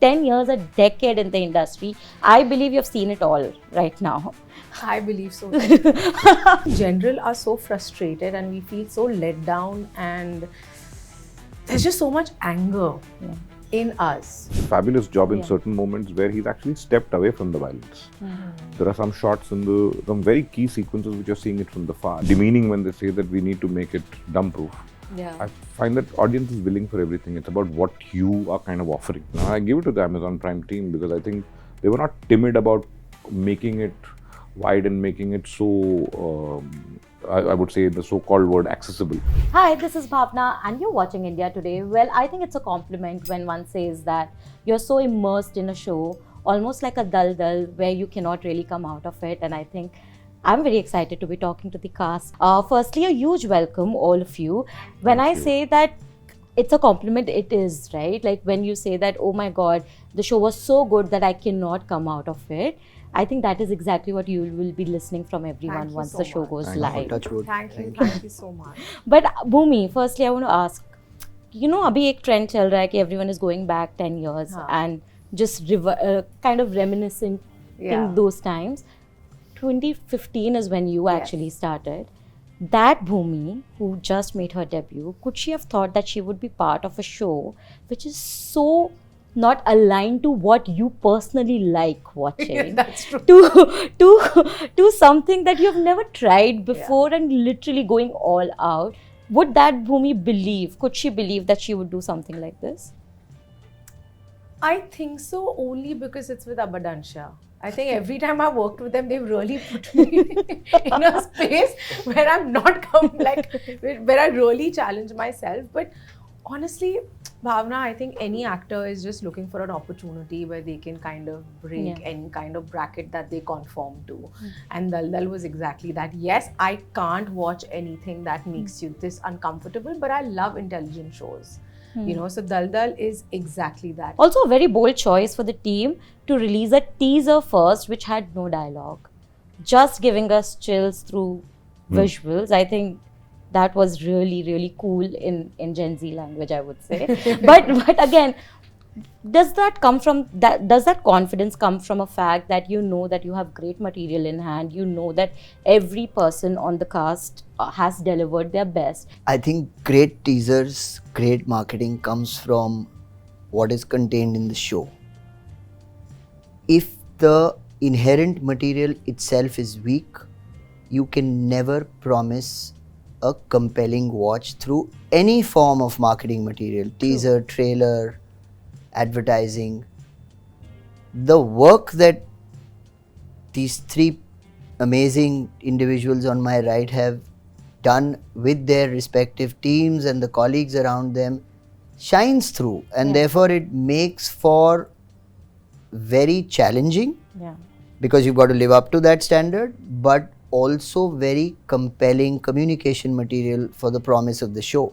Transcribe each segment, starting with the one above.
10 years, a decade in the industry. I believe you've seen it all right now. I believe so. In general, are so frustrated and we feel so let down, and there's just so much anger in us. Fabulous job in certain moments where he's actually stepped away from the violence. There are some shots in some very key sequences which are seeing it from the far, demeaning when they say that we need to make it dumb-proof. I find that audience is willing for everything. It's about what you are kind of offering. Now, I give it to the Amazon Prime team because I think they were not timid about making it wide and making it so, I would say the so-called word accessible. Hi, this is Bhavna and you're watching India Today. Well, I think it's a compliment when one says that you're so immersed in a show, almost like a Daldal, where you cannot really come out of it. And I think I'm very excited to be talking to the cast. Firstly, a huge welcome, all of you. When I say that it's a compliment, it is, right? Like when you say that, oh my God, the show was so good that I cannot come out of it. I think that is exactly what you will be listening from everyone once the show goes live. Thank you so much. But Bhumi, firstly I want to ask, you know, abhi ek trend chal raha hai ki everyone is going back 10 years and just kind of reminiscing in those times. 2015 is when you actually started. That Bhumi, who just made her debut, could she have thought that she would be part of a show which is so not aligned to what you personally like watching? That's true. To something that you've never tried before and literally going all out. Would that Bhumi could she believe that she would do something like this? I think so, only because it's with Abadansha. I think every time I worked with them, they've really put me in a space where I'm not where I really challenge myself. But honestly, Bhavna, I think any actor is just looking for an opportunity where they can kind of break any kind of bracket that they conform to. And Daldal was exactly that. Yes, I can't watch anything that makes you this uncomfortable, but I love intelligent shows. You know, so Daldal is exactly that. Also a very bold choice for the team to release a teaser first which had no dialogue, just giving us chills through visuals. I think that was really, really cool in Gen Z language, I would say. but again, does that confidence come from a fact that you know that you have great material in hand, you know that every person on the cast has delivered their best? I think great teasers, great marketing comes from what is contained in the show. If the inherent material itself is weak, you can never promise a compelling watch through any form of marketing material, teaser, trailer, advertising. The work that these three amazing individuals on my right have done with their respective teams and the colleagues around them shines through, and therefore it makes for very challenging because you've got to live up to that standard, but also very compelling communication material for the promise of the show.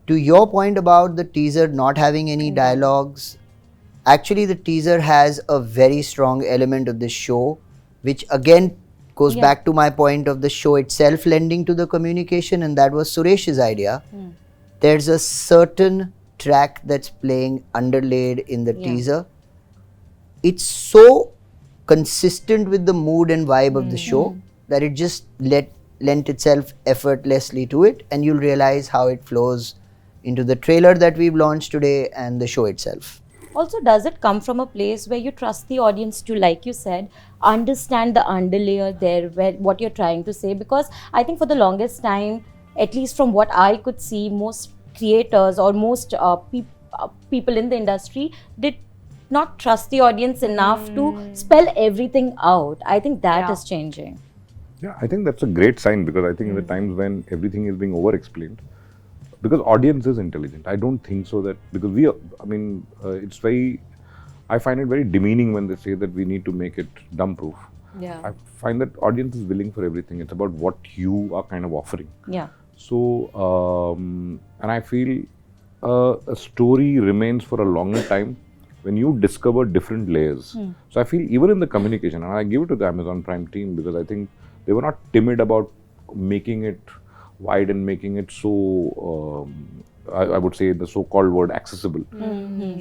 To your point about the teaser not having any dialogues, actually the teaser has a very strong element of the show, which again goes back to my point of the show itself lending to the communication, and that was Suresh's idea. There's a certain track that's playing underlaid in the teaser. It's so consistent with the mood and vibe of the show that it just lent itself effortlessly to it, and you'll realize how it flows into the trailer that we've launched today and the show itself. Also, does it come from a place where you trust the audience to, like you said, understand the underlayer there, what you're trying to say? Because I think for the longest time, at least from what I could see, most creators or most people in the industry did not trust the audience enough to spell everything out. I think that is changing. Yeah, I think that's a great sign, because I think in the times when everything is being over-explained, because audience is intelligent. I don't think so that, because it's very, I find it very demeaning when they say that we need to make it dumb-proof. I find that audience is willing for everything. It's about what you are kind of offering. So, and I feel a story remains for a longer time when you discover different layers. So I feel even in the communication, and I give it to the Amazon Prime team because I think they were not timid about making it wide and making it so, I would say the so-called word accessible.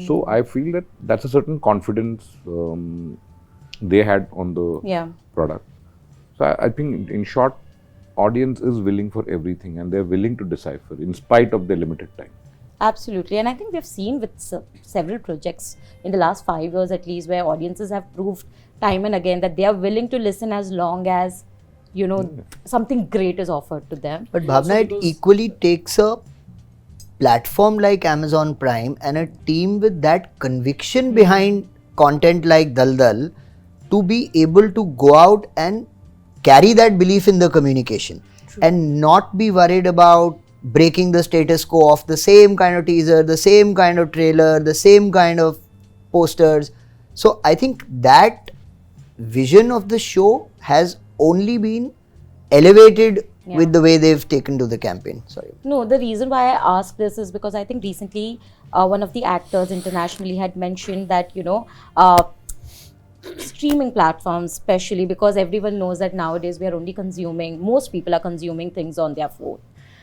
So I feel that that's a certain confidence they had on the Yeah. product. So I think in short, audience is willing for everything and they're willing to decipher in spite of their limited time. Absolutely, and I think we've seen with several projects in the last 5 years at least, where audiences have proved time and again that they are willing to listen as long as, you know, something great is offered to them. But Bhavna, it equally takes a platform like Amazon Prime and a team with that conviction behind content like Daldal to be able to go out and carry that belief in the communication and not be worried about breaking the status quo of the same kind of teaser, the same kind of trailer, the same kind of posters. So I think that vision of the show has only been elevated with the way they've taken to the campaign. Sorry. No, the reason why I ask this is because I think recently one of the actors internationally had mentioned that, you know, streaming platforms, especially because everyone knows that nowadays we are only consuming, most people are consuming things on their phone.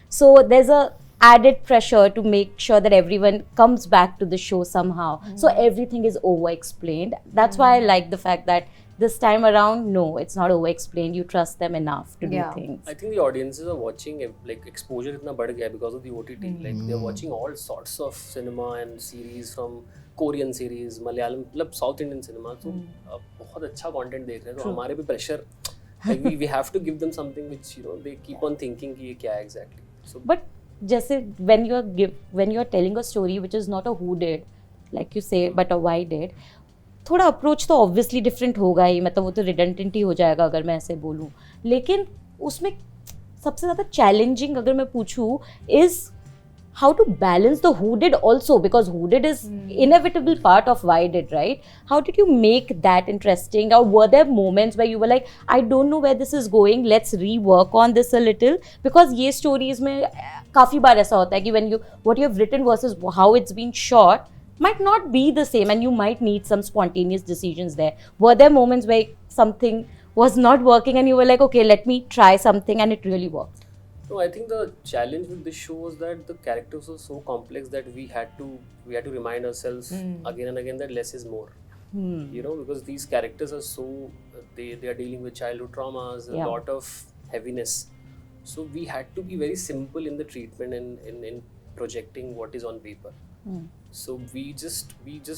So there's a added pressure to make sure that everyone comes back to the show somehow. So everything is over explained. That's why I like the fact that this time around, no, it's not over explained. You trust them enough to do things. I think the audiences are watching, like exposure itna बढ़ गया because of the OTT. Like they're watching all sorts of cinema and series, from Korean series, Malayalam, मतलब South Indian cinema. तो बहुत अच्छा content देख रहे हैं. तो हमारे पे pressure, like we have to give them something which, you know, they keep on thinking कि ये क्या है exactly. So, but जैसे when you're telling a story which is not a who did, like you say, but a why did, थोड़ा approach तो obviously different होगा ही, मतलब वो तो रिडेंडेंट ही हो जाएगा अगर मैं ऐसे बोलूँ. लेकिन उसमें सबसे ज़्यादा चैलेंजिंग अगर मैं पूछूँ is how to balance the who did also, because who did is inevitable part of why did, right? How did you make that interesting? Or were there moments where you were like, I don't know where this is going, let's rework on this a little? Because ये stories में काफ़ी बार ऐसा होता है कि when you what you have written versus how it's been shot might not be the same, and you might need some spontaneous decisions there. Were there moments where something was not working and you were like, okay, let me try something, and it really worked? No, I think the challenge with this show was that the characters were so complex that we had to remind ourselves again and again that less is more. You know, because these characters are so they are dealing with childhood traumas, a lot of heaviness. So we had to be very simple in the treatment and in projecting what is on paper. So we just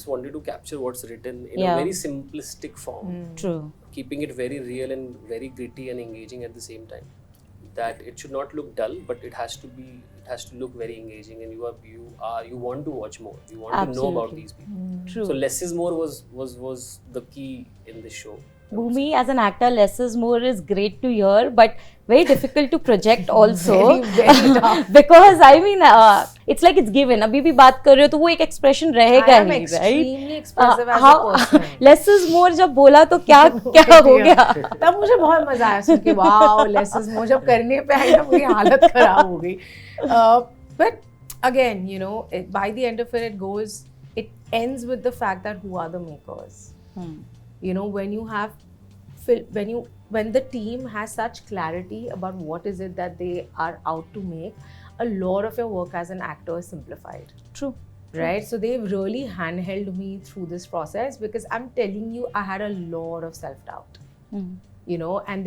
wanted to capture what's written in a very simplistic form. True. Keeping it very real and very gritty and engaging at the same time. That it should not look dull, but it has to look very engaging, and you want to watch more. You want to know about these people. True. So less is more was the key in this show. Bhumi, as an actor, less is more is great to hear, but very difficult to project also. very tough. Because I mean, it's like it's given. अभी भी बात कर रहे हो तो वो एक expression रहेगा I am he, extremely right? expressive as a person. Less is more जब बोला तो क्या हो गया? तब मुझे बहुत मजा आया सुन के, वाओ लेस इज मोर जब करने पे आई ना मेरी हालत खराब हो गई. But again, you know, by the end of it ends with the fact that who are the makers. You know, when the team has such clarity about what is it that they are out to make, a lot of your work as an actor is simplified. True. Right? So they've really handheld me through this process, because I'm telling you, I had a lot of self-doubt. You know, and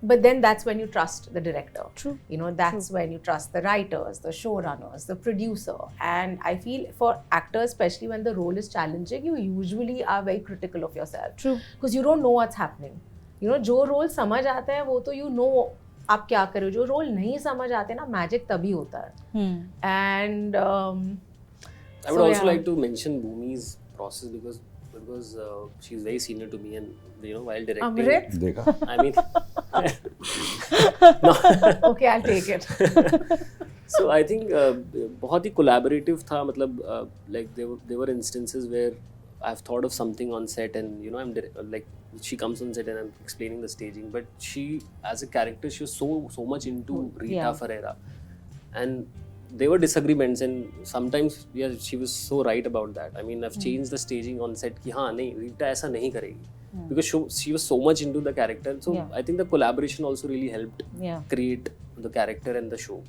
but then that's when you trust the director. True. You know, that's when you trust the writers, the showrunners, the producer. And I feel for actors, especially when the role is challenging, you usually are very critical of yourself. True. Because you don't know what's happening. You know, जो role समझ आता है वो तो you know आप क्या कर रहे हो. जो role नहीं समझ आते ना, magic तभी होता है. And I would also like to mention Bhumi's process because she's very senior to me, and you know, while directing, Amrit? देखा? I mean, okay, I'll take it. So I think बहुत ही collaborative था. मतलब like there were instances where I've thought of something on set, and you know, like she comes on set and I'm explaining the staging, but she as a character, she was so much into Rita Ferreira, and there were disagreements, and sometimes she was so right about that. I mean, I've changed the staging on set कि हाँ नहीं, Rita ऐसा नहीं करेगी, because she was so much into the character. So I think the collaboration also really helped create the character and the show.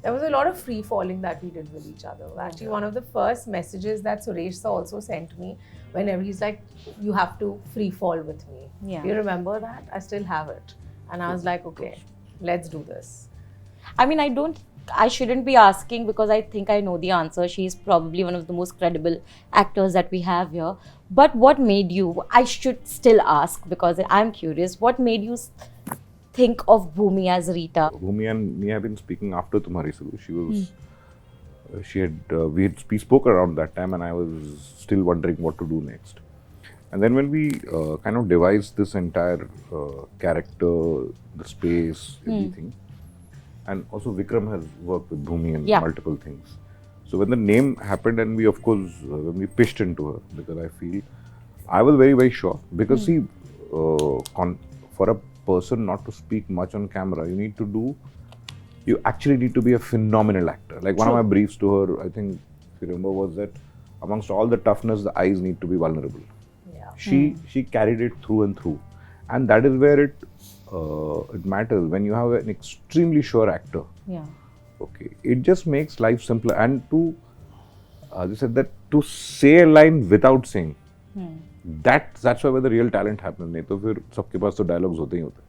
there was a lot of free falling that we did with each other. Actually, one of the first messages that Suresh sir also sent me, whenever he's like, you have to free fall with me. Yeah. Do you remember that? I still have it. And I was like, okay, let's do this. I mean, I shouldn't be asking because I think I know the answer. She's probably one of the most credible actors that we have here. But what made you, I should still ask because I'm curious, what made you think of Bhumi as Rita? Bhumi and me have been speaking after Tumhari Suru. She was, we spoke around that time, and I was still wondering what to do next. And then when we kind of devised this entire character, the space, everything, and also Vikram has worked with Bhumi in multiple things. So when the name happened, and we of course when we pitched into her, because I was very, very sure, because see, for a person not to speak much on camera, you actually need to be a phenomenal actor. Like one of my briefs to her, I think if you remember, was that amongst all the toughness, the eyes need to be vulnerable. Yeah. She carried it through and through, and that is where it matters when you have an extremely sure actor. Yeah. Okay, it just makes life simpler, and to you said that to say a line without saying, that's where the real talent happens. नहीं तो फिर सबके पास तो dialogues होते ही होते हैं.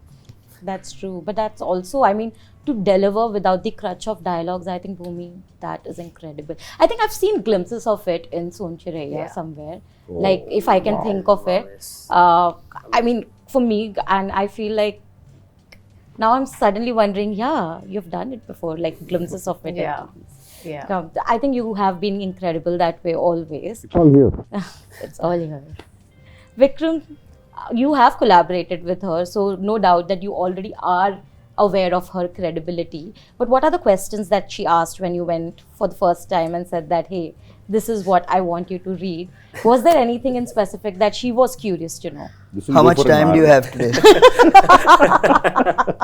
That's true. But that's also, I mean, to deliver without the crutch of dialogues, I think Bhumi, that is incredible. I think I've seen glimpses of it in Sonchiraiya somewhere. Like, if I can think of it. I mean, for me, and I feel like now I'm suddenly wondering, you've done it before, like glimpses of it. Yeah. At least. Yeah. No, I think you have been incredible that way always. It's all here. It's all here. Vikram, you have collaborated with her, so no doubt that you already are aware of her credibility. But what are the questions that she asked when you went for the first time and said that, hey, this is what I want you to read? Was there anything in specific that she was curious to know? How much time do you have today?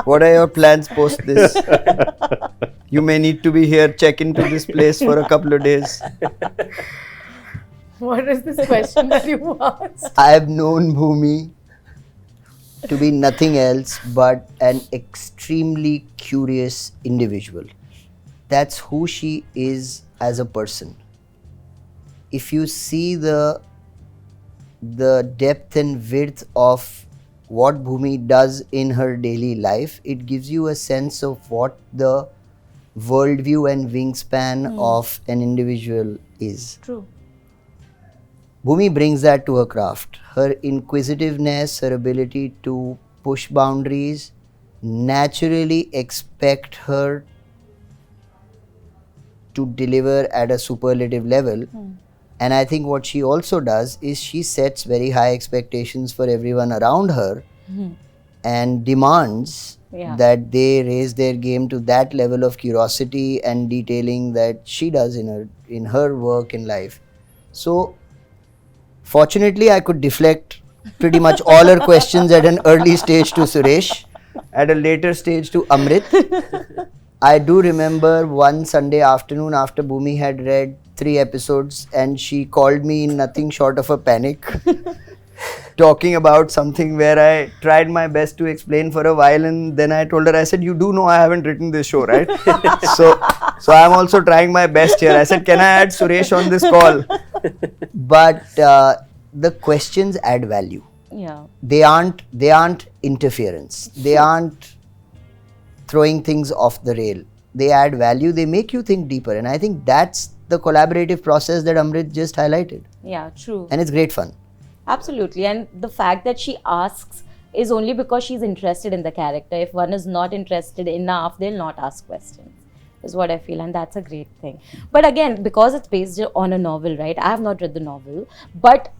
What are your plans post this? You may need to be here, check into this place for a couple of days. What is this question that you asked? I have known Bhumi to be nothing else but an extremely curious individual. That's who she is as a person. If you see the depth and width of what Bhumi does in her daily life, it gives you a sense of what the worldview and wingspan of an individual is. True. Bhumi brings that to her craft. Her inquisitiveness, her ability to push boundaries, naturally expect her to deliver at a superlative level. And I think what she also does is she sets very high expectations for everyone around her and demands that they raise their game to that level of curiosity and detailing that she does in her work in life. So fortunately, I could deflect pretty much all her questions at an early stage to Suresh, at a later stage to Amrit. I do remember one Sunday afternoon after Bhumi had read 3 episodes and she called me in nothing short of a panic, talking about something where I tried my best to explain for a while, and then I told her, I said, you do know I haven't written this show, right? so I'm also trying my best here. I said, can I add Suresh on this call? But the questions add value. Yeah. They aren't interference. They aren't throwing things off the rail. They add value. They make you think deeper. And I think that's the collaborative process that Amrit just highlighted. Yeah, true. And it's great fun. Absolutely. And the fact that she asks is only because she's interested in the character. If one is not interested enough, they'll not ask questions, is what I feel. And that's a great thing. But again, because it's based on a novel, right? I have not read the novel. But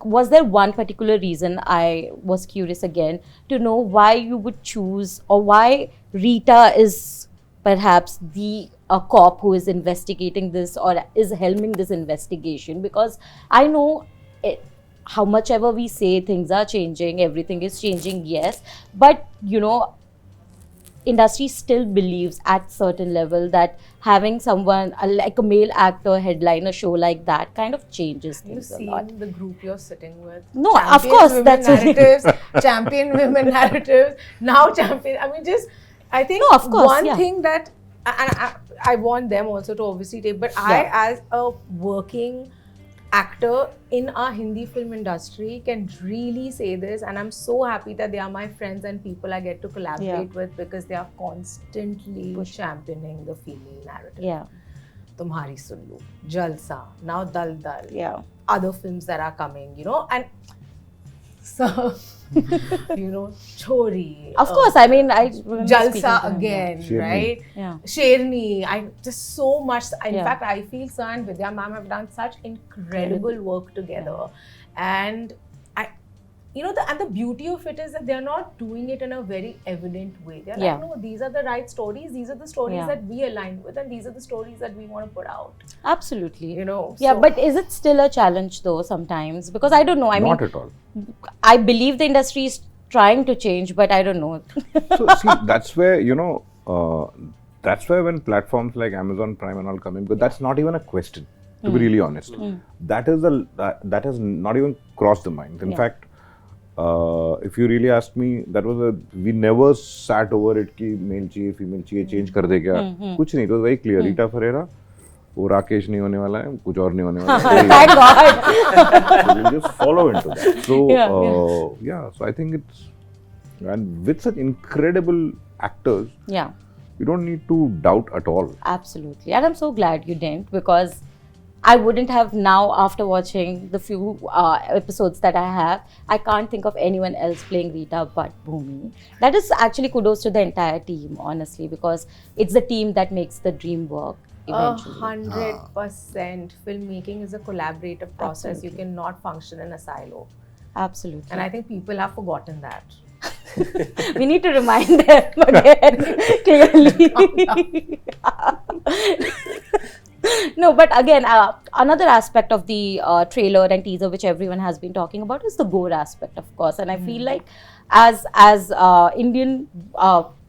was there one particular reason, I was curious again, to know why you would choose, or why Rita is perhaps a cop who is investigating this or is helming this investigation? Because I know how much ever we say things are changing, everything is changing, yes, but industry still believes at certain level that having someone like a male actor headline a show like that kind of changes things a lot. You've seen the group you're sitting with. No, of course, that's narratives, champion women narratives, now champion. I mean, I think no, of course, one thing that I want them also to obviously take, but I, as a working actor in our Hindi film industry, can really say this, and I'm so happy that they are my friends and people I get to collaborate with, because they are constantly championing the female narrative. Yeah. Tumhari Sullu, Jalsa, now Daldal, Yeah. other films that are coming, you know, and so, you know, Chori. Of course, I mean, I remember speaking to Jalsa him, again, Sherni. right? Yeah. Sherni, I just so much. In Yeah. fact, I feel Sir and Vidya ma'am have done such incredible work together, and you know, and the beauty of it is that they're not doing it in a very evident way. They're Yeah. like, no, these are the right stories. These are the stories Yeah. that we align with, and these are the stories that we want to put out. Absolutely. You know. Yeah, so- but is it still a challenge though sometimes? Because I don't know. I Not mean, at all. I believe the industry is trying to change, but I don't know. So see, that's where, you know, that's where when platforms like Amazon Prime and all come in, because that's not even a question, to be really honest. That is that has not even crossed the mind. In Yeah. fact, if you really ask me, we never sat over it कि male चाहिए, female चाहिए, change कर दे क्या? कुछ नहीं, it was very clear. Rita Ferreira, वो राकेश नहीं होने वाला है, कुछ और नहीं होने वाला है. Thank God. So we'll just follow into that. So Yeah, so I think it's, and with such incredible actors, Yeah, you don't need to doubt at all. absolutely. And I'm so glad you didn't, because I wouldn't have now, after watching the few episodes that I have, I can't think of anyone else playing Rita but Bhumi. That is actually kudos to the entire team, honestly, because it's the team that makes the dream work eventually. 100%. Filmmaking is a collaborative process. You Absolutely. cannot function in a silo. Absolutely. And I think people have forgotten that. We need to remind them again, clearly. No, but again, another aspect of the trailer and teaser, which everyone has been talking about, is the gore aspect, of course. And I feel like, as Indian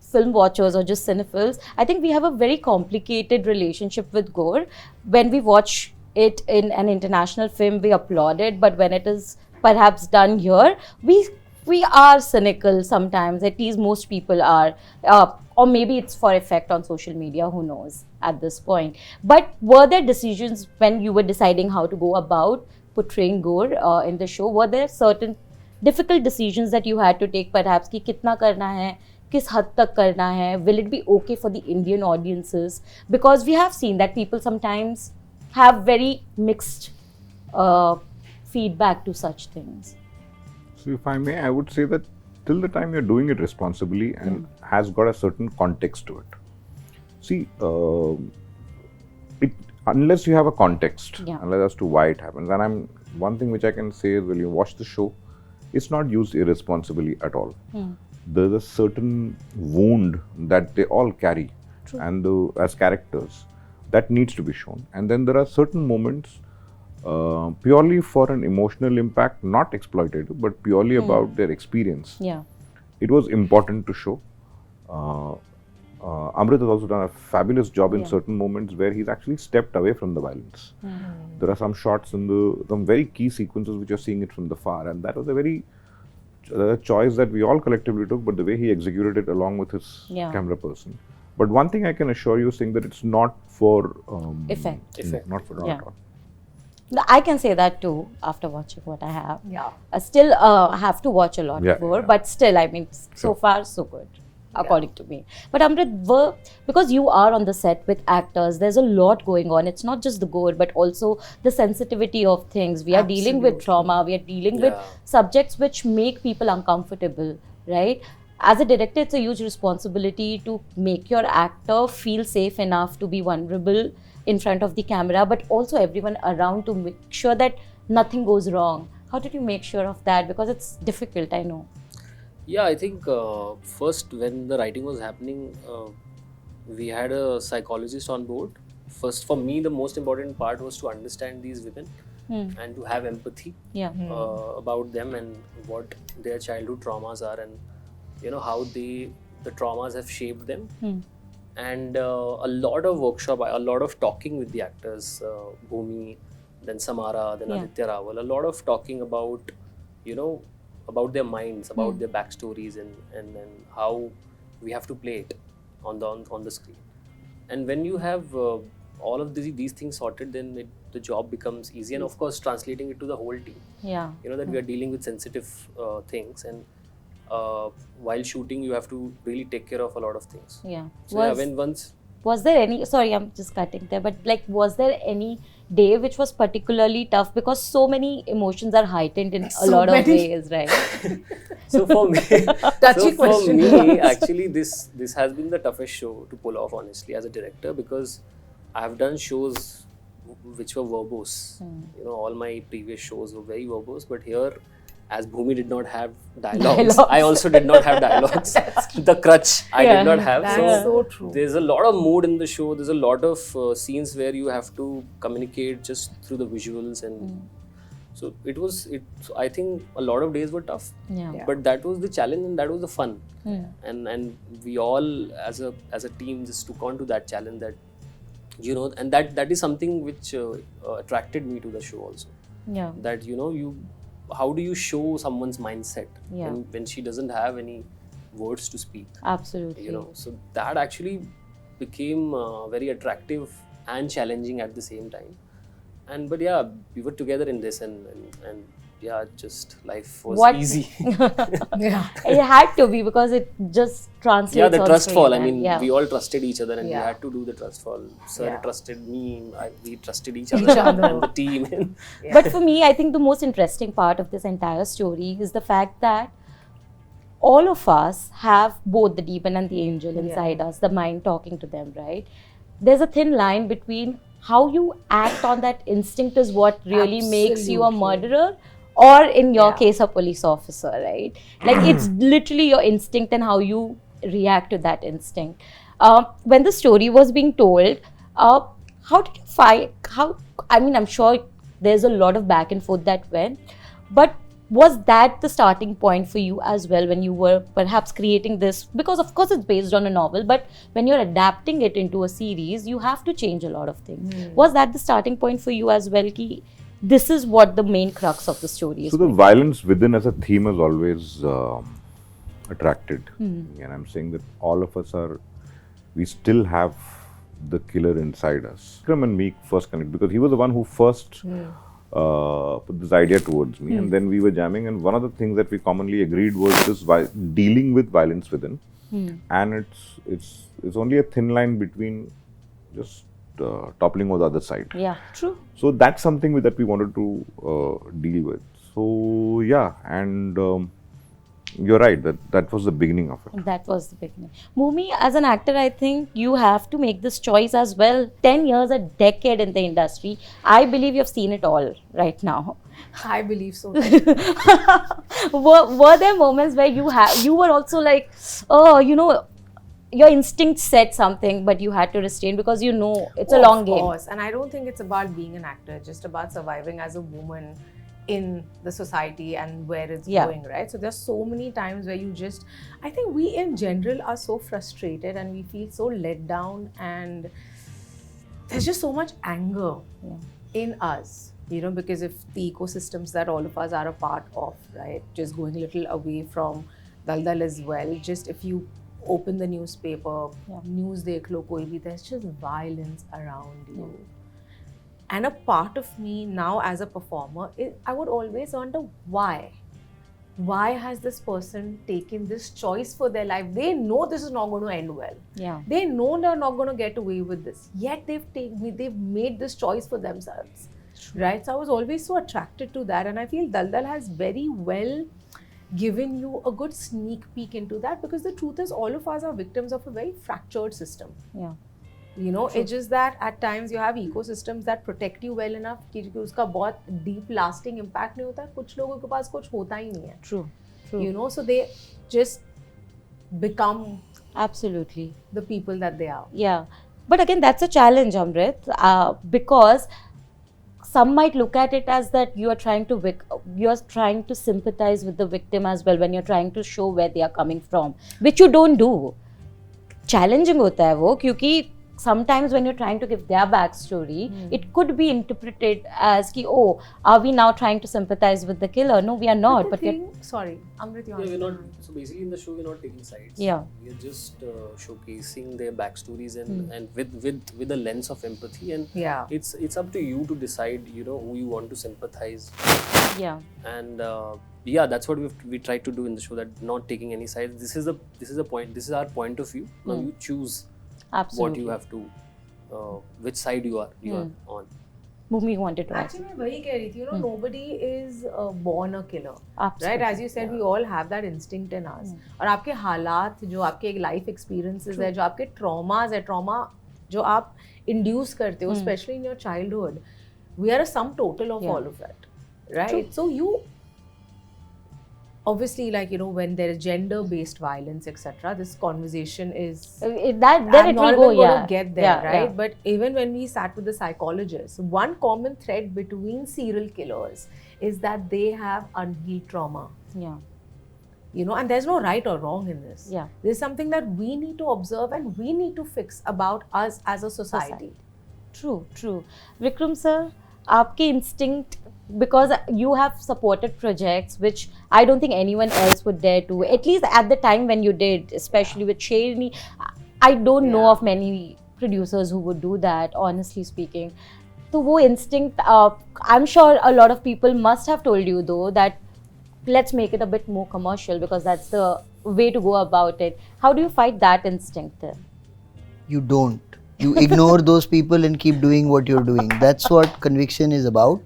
film watchers or just cinephiles, I think we have a very complicated relationship with gore. When we watch it in an international film, we applaud it, but when it is perhaps done here, we are cynical sometimes. At least most people are, or maybe it's for effect on social media, who knows at this point. But were there decisions when you were deciding how to go about portraying gore in the show? Were there certain difficult decisions that you had to take, perhaps, कि कितना करना है, किस हद तक करना है, will it be okay for the Indian audiences? Because we have seen that people sometimes have very mixed feedback to such things. So if I may, I would say that till the time you're doing it responsibly and has got a certain context to it. See, unless you have a context, Yeah. unless as to why it happens, and one thing which I can say is, when you watch the show, it's not used irresponsibly at all. There's a certain wound that they all carry, and as characters, that needs to be shown. And then there are certain moments, purely for an emotional impact, not exploitative, but purely about their experience. Yeah. It was important to show. Amrit has also done a fabulous job in certain moments where he's actually stepped away from the violence. There are some shots in some very key sequences which you're seeing it from the far, and that was a very choice that we all collectively took, but the way he executed it along with his camera person. But one thing I can assure you, saying that it's not for Effect. not for not Yeah. at all. I can say that too after watching what I have. Yeah. I still have to watch a lot more, but still, I mean, so far so good, according to me. But Amrit, because you are on the set with actors, there's a lot going on. It's not just the gore, but also the sensitivity of things. We are dealing with trauma. We are dealing with subjects which make people uncomfortable, right? As a director, it's a huge responsibility to make your actor feel safe enough to be vulnerable in front of the camera, but also everyone around to make sure that nothing goes wrong. How did you make sure of that? Because it's difficult, I know. Yeah, I think first when the writing was happening, we had a psychologist on board. First, for me, the most important part was to understand these women and to have empathy about them and what their childhood traumas are, and you know how the traumas have shaped them. And a lot of workshop, a lot of talking with the actors, Bhumi, then Samara, then Aditya Rawal, a lot of talking about, you know, about their minds, about their backstories, and how we have to play it on the screen. and when you have all of these things sorted, then the job becomes easy. And of course, translating it to the whole team. Yeah. You know that we are dealing with sensitive things, and while shooting, you have to really take care of a lot of things. Yeah. So yeah, when once Was there any, sorry, I'm just cutting there, but like, was there any day which was particularly tough because so many emotions are heightened in a So lot of many. ways, right? so for me, Touchy question. for me, actually, this has been the toughest show to pull off, honestly, as a director, because I have done shows which were verbose. You know, all my previous shows were very verbose, but here, as Bhumi did not have dialogues, I also did not have dialogues. The crutch I Yeah. did not have. That's so true. There's a lot of mood in the show. There's a lot of scenes where you have to communicate just through the visuals, and so I think a lot of days were tough. Yeah. Yeah. But that was the challenge and that was the fun. And we all as a team just took on to that challenge, that you know, and that is something which attracted me to the show also. Yeah. That you know, how do you show someone's mindset Yeah. when she doesn't have any words to speak, Absolutely. you know? So that actually became very attractive and challenging at the same time. But yeah, we were together in this, and yeah, just life was easy. Yeah. It had to be because it just translates. Yeah, the on trust screen, fall. I and mean, yeah. we all trusted each other, and we Yeah. had to do the trust fall. Sir Yeah. trusted me, we trusted each Each other, other. and the team. Yeah. But for me, I think the most interesting part of this entire story is the fact that all of us have both the demon and the angel inside us, the mind talking to them, right? There's a thin line between how you act on that instinct is what really makes you a Absolutely. murderer, or in your Yeah. case, a police officer, right? Like, it's literally your instinct and how you react to that instinct. When the story was being told, how did you find, I mean, I'm sure there's a lot of back and forth that went, but was that the starting point for you as well when you were perhaps creating this? Because of course it's based on a novel, but when you're adapting it into a series, you have to change a lot of things. Was that the starting point for you as well, ki this is what the main crux of the story is? So the violence within as a theme has always attracted me, and I'm saying that all of us we still have the killer inside us. Vikram and Meek first connect because he was the one who first put this idea towards me, and then we were jamming, and one of the things that we commonly agreed was this dealing with violence within, and it's only a thin line between just toppling on the other side. Yeah, true. So that's something that we wanted to deal with. So yeah, and you're right, that was the beginning of it. That was the beginning. Bhumi, as an actor, I think you have to make this choice as well. 10 years, a decade in the industry. I believe you've seen it all right now. I believe so. Were there moments where you were also like, oh, you know, your instinct said something, but you had to restrain because you know it's a long game. Of course. And I don't think it's about being an actor, it's just about surviving as a woman in the society and where it's going, right? So there's so many times where I think we in general are so frustrated and we feel so let down, and there's just so much anger in us, you know, because if the ecosystems that all of us are a part of, right, just going a little away from Daldal as well, just if you open the newspaper, news dekh lo koi bhi, there's just violence around you. And a part of me now as a performer, I would always wonder why. Why has this person taken this choice for their life? They know this is not going to end well. Yeah. They know they're not going to get away with this. Yet they've made this choice for themselves. Right? So I was always so attracted to that. And I feel Daldal has very well given you a good sneak peek into that, because the truth is all of us are victims of a very fractured system. Yeah. You know, it's just that at times you have ecosystems that protect you well enough कि उसका बहुत deep lasting impact नहीं होता, कुछ लोगों के पास कुछ होता ही नहीं है. True. You know, so they just become Absolutely. the people that they are. Yeah. But again, that's a challenge, Amrit, because some might look at it as that you're trying to sympathize with the victim as well when you're trying to show where they are coming from, which you don't do. Challenging होता है वो, क्योंकि sometimes when you're trying to give their backstory, it could be interpreted as ki, oh, are we now trying to sympathize with the killer? No, we are not. But Sorry, Amrit, you Yeah, we're answer. not. So basically, in the show, we're not taking sides. Yeah. We're just showcasing their backstories and with a lens of empathy. And Yeah. it's up to you to decide, who you want to sympathize. yeah, And yeah, that's what we tried to do in the show. That not taking any sides. This is the point. This is our point of view. Now you choose absolutely. what you have to, which side you are on. Bhumi wanted to ask. Actually, मैं वही कह रही थी, nobody is born a killer, Absolutely. right? As you said, we all have that instinct in us. और आपके हालात, जो आपके life experiences है, जो आपके traumas है, trauma जो आप induce करते हो, especially in your childhood, we are a sum total of all of that, right? True. So you obviously, like, when there is gender-based violence, etc., this conversation is Then I'm it not will even go, going yeah. to get there, Yeah, right? yeah. But even when we sat with the psychologists, one common thread between serial killers is that they have unhealed trauma. Yeah. And there's no right or wrong in this. Yeah. There's something that we need to observe and we need to fix about us as a society. True. Vikram sir, आपके instinct, because you have supported projects which I don't think anyone else would dare to, at least at the time when you did, especially with Sherni. I don't know of many producers who would do that, honestly speaking. So wo instinct, I'm sure a lot of people must have told you though that let's make it a bit more commercial because that's the way to go about it. How do you fight that instinct then? You don't. You ignore those people and keep doing what you're doing. That's what conviction is about.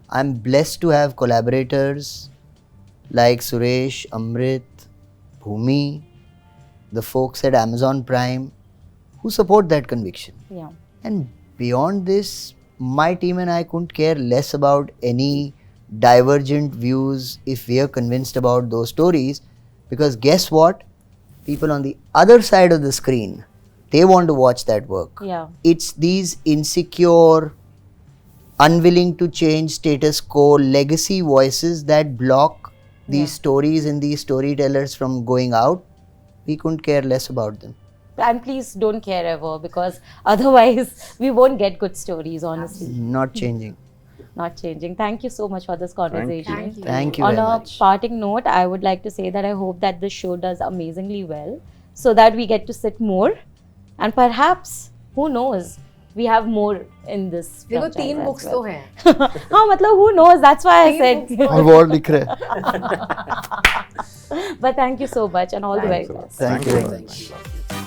I'm blessed to have collaborators like Suresh, Amrit, Bhumi, the folks at Amazon Prime who support that conviction. Yeah. And beyond this, my team and I couldn't care less about any divergent views if we are convinced about those stories, because guess what? People on the other side of the screen, they want to watch that work. Yeah. It's these insecure, unwilling to change status quo legacy voices that block these stories and these storytellers from going out. We couldn't care less about them. And please don't care ever, because otherwise we won't get good stories, honestly. Not changing. Not changing. Thank you so much for this conversation. Thank you. Thank you On very a much. parting note, I would like to say that I hope that this show does amazingly well so that we get to sit more and perhaps, who knows, we have more in this देखो franchise 3 as books well. तो हैं. हाँ मतलब who knows, that's why I 3 said. books और वो और लिख रहे हैं. But thank you so much and all the very Thanks a lot. best. Thank you very much. Thank you.